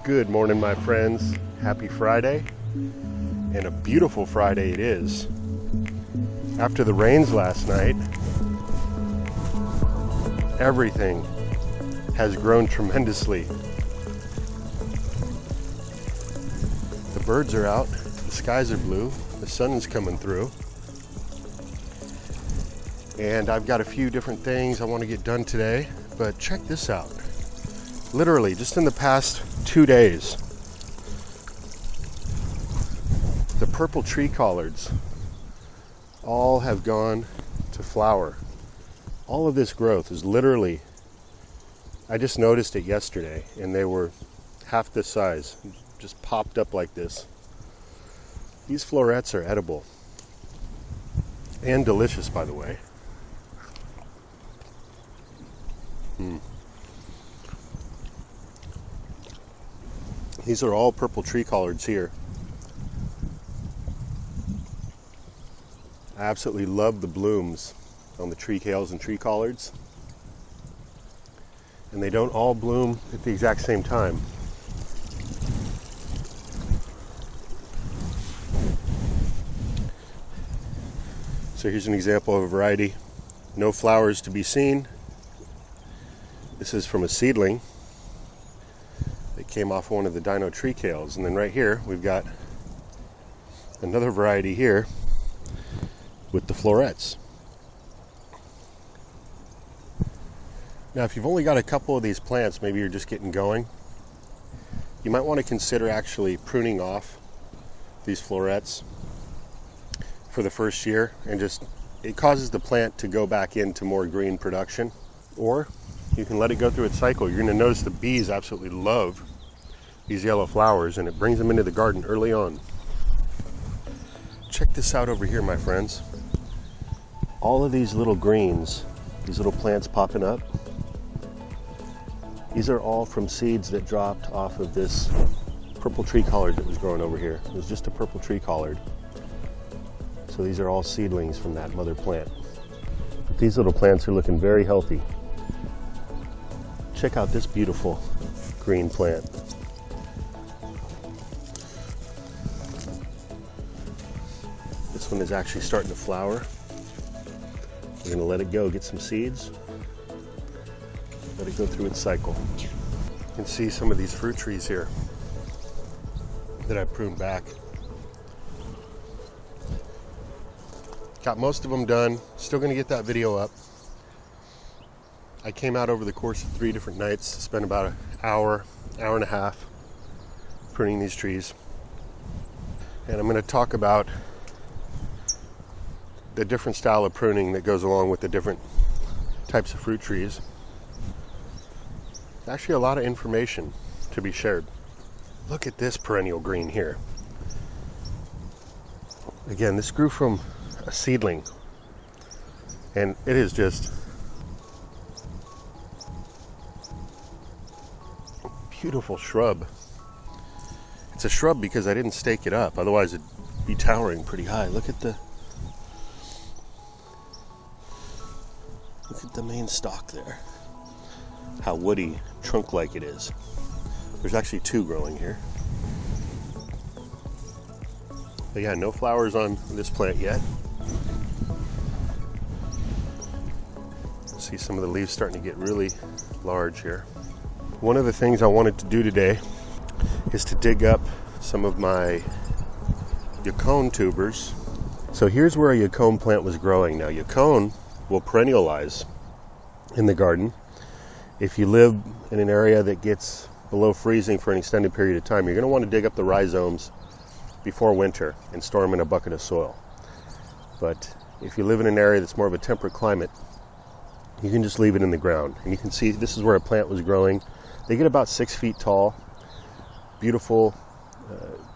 Good morning, my friends. Happy Friday, and a beautiful Friday it is. After the rains last night, everything has grown tremendously. The birds are out, the skies are blue, the sun is coming through, and I've got a few different things I want to get done today, but check this out. Literally, just in the past 2 days, the purple tree collards all have gone to flower. All of this growth is literally, I just noticed it yesterday, and they were half this size, just popped up like this. These florets are edible and delicious, by the way. These are all purple tree collards here. I absolutely love the blooms on the tree kales and tree collards. And they don't all bloom at the exact same time. So here's an example of a variety. No flowers to be seen. This is from a seedling. It came off one of the dino tree kales. And then right here, we've got another variety here with the florets. Now, if you've only got a couple of these plants, maybe you're just getting going, you might want to consider actually pruning off these florets for the first year, and it causes the plant to go back into more green production. Or you can let it go through its cycle. You're going to notice the bees absolutely love these yellow flowers, and it brings them into the garden early on. Check this out over here, my friends. All of these little greens, these little plants popping up, these are all from seeds that dropped off of this purple tree collard that was growing over here. It was just a purple tree collard. So these are all seedlings from that mother plant. But these little plants are looking very healthy. Check out this beautiful green plant. This one is actually starting to flower. We're going to let it go, get some seeds, let it go through its cycle. You can see some of these fruit trees here that I pruned back. Got most of them done. Still going to get that video up. I came out over the course of 3 different nights, spent about an hour and a half pruning these trees. And I'm going to talk about the different style of pruning that goes along with the different types of fruit trees. There's actually a lot of information to be shared. Look at this perennial green here. Again, this grew from a seedling, and it is just a beautiful shrub. It's a shrub because I didn't stake it up, otherwise it'd be towering pretty high. Look at the main stalk there. How woody, trunk-like it is. There's actually 2 growing here. But yeah, no flowers on this plant yet. See some of the leaves starting to get really large here. One of the things I wanted to do today is to dig up some of my yucone tubers. So here's where a yucone plant was growing. Now, yucone will perennialize in the garden. If you live in an area that gets below freezing for an extended period of time, you're going to want to dig up the rhizomes before winter and store them in a bucket of soil. But if you live in an area that's more of a temperate climate, you can just leave it in the ground. And you can see this is where a plant was growing. They get about 6 feet tall, beautiful,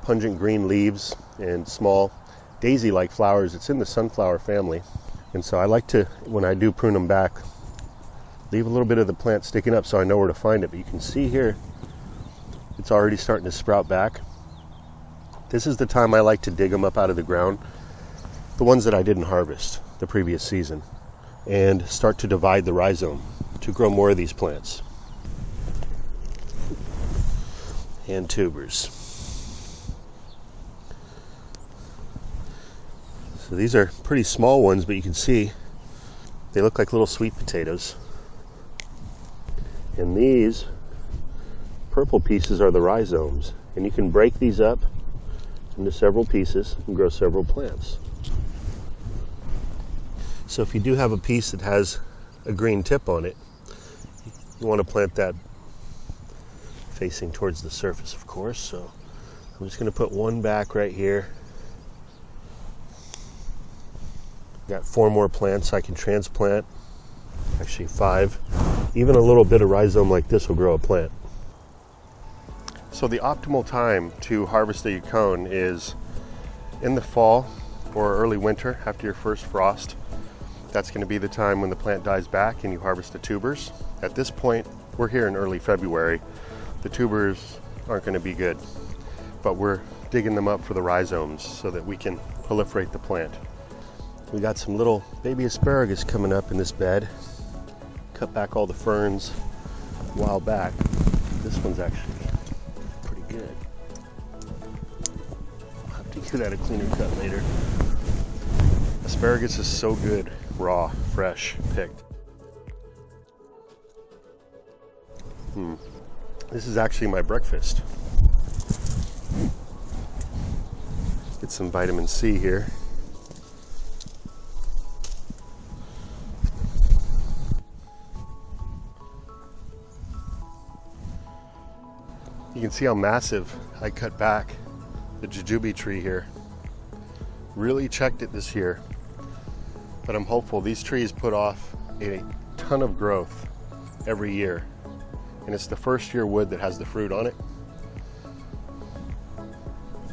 pungent green leaves and small daisy-like flowers. It's in the sunflower family. And so I like to, when I do prune them back, leave a little bit of the plant sticking up so I know where to find it. But you can see here, it's already starting to sprout back. This is the time I like to dig them up out of the ground, the ones that I didn't harvest the previous season, and start to divide the rhizome to grow more of these plants. and tubers. So these are pretty small ones, but you can see they look like little sweet potatoes. And these purple pieces are the rhizomes. And you can break these up into several pieces and grow several plants. So if you do have a piece that has a green tip on it, you want to plant that facing towards the surface, of course. So I'm just going to put one back right here. Got 4 more plants I can transplant. Actually 5. Even a little bit of rhizome like this will grow a plant. So the optimal time to harvest a yacon is in the fall or early winter after your first frost. That's going to be the time when the plant dies back and you harvest the tubers. At this point, we're here in early February. The tubers aren't going to be good, but we're digging them up for the rhizomes so that we can proliferate the plant. We got some little baby asparagus coming up in this bed. Cut back all the ferns a while back. This one's actually pretty good. I'll have to give that a cleaner cut later. Asparagus is so good, raw, fresh, picked. This is actually my breakfast. Get some vitamin C here. You can see how massive I cut back the jujube tree here. Really checked it this year, but I'm hopeful. These trees put off a ton of growth every year, and it's the first year wood that has the fruit on it.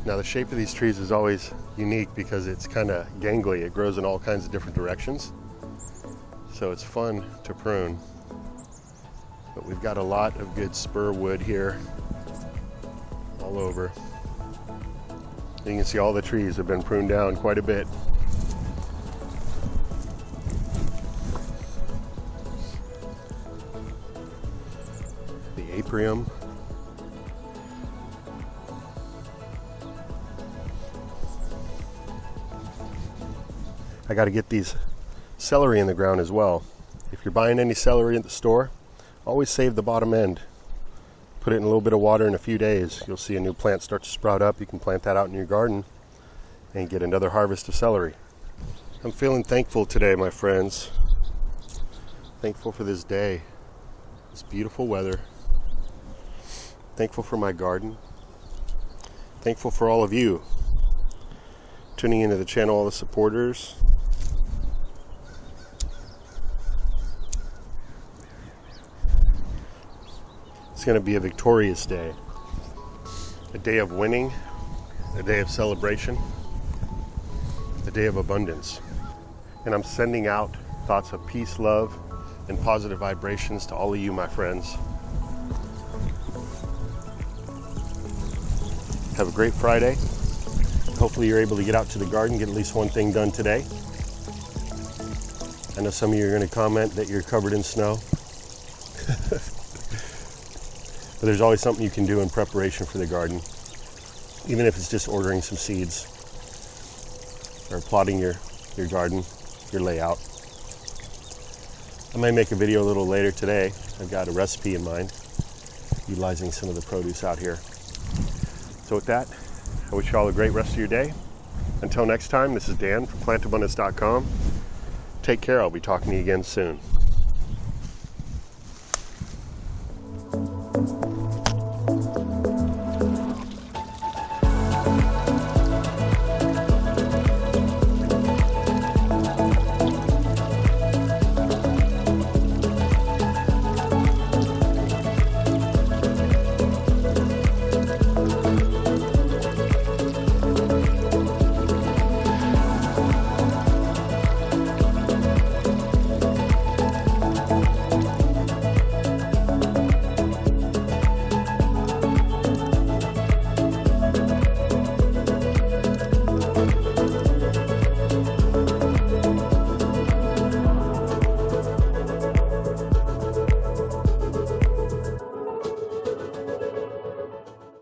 Now the shape of these trees is always unique because it's kind of gangly. It grows in all kinds of different directions, so it's fun to prune. But we've got a lot of good spur wood here all over. You can see all the trees have been pruned down quite a bit. The apium. I got to get these celery in the ground as well. If you're buying any celery at the store, always save the bottom end. Put it in a little bit of water in a few days. You'll see a new plant start to sprout up. You can plant that out in your garden and get another harvest of celery. I'm feeling thankful today, my friends. Thankful for this day, this beautiful weather. Thankful for my garden. Thankful for all of you tuning into the channel, all the supporters. It's going to be a victorious day, a day of winning, a day of celebration, a day of abundance. And I'm sending out thoughts of peace, love, and positive vibrations to all of you, my friends. Have a great Friday. Hopefully you're able to get out to the garden, get at least one thing done today. I know some of you are going to comment that you're covered in snow. But there's always something you can do in preparation for the garden, even if it's just ordering some seeds or plotting your garden, your layout. I might make a video a little later today. I've got a recipe in mind, utilizing some of the produce out here. So with that, I wish you all a great rest of your day. Until next time, this is Dan from plantabundance.com. Take care. I'll be talking to you again soon.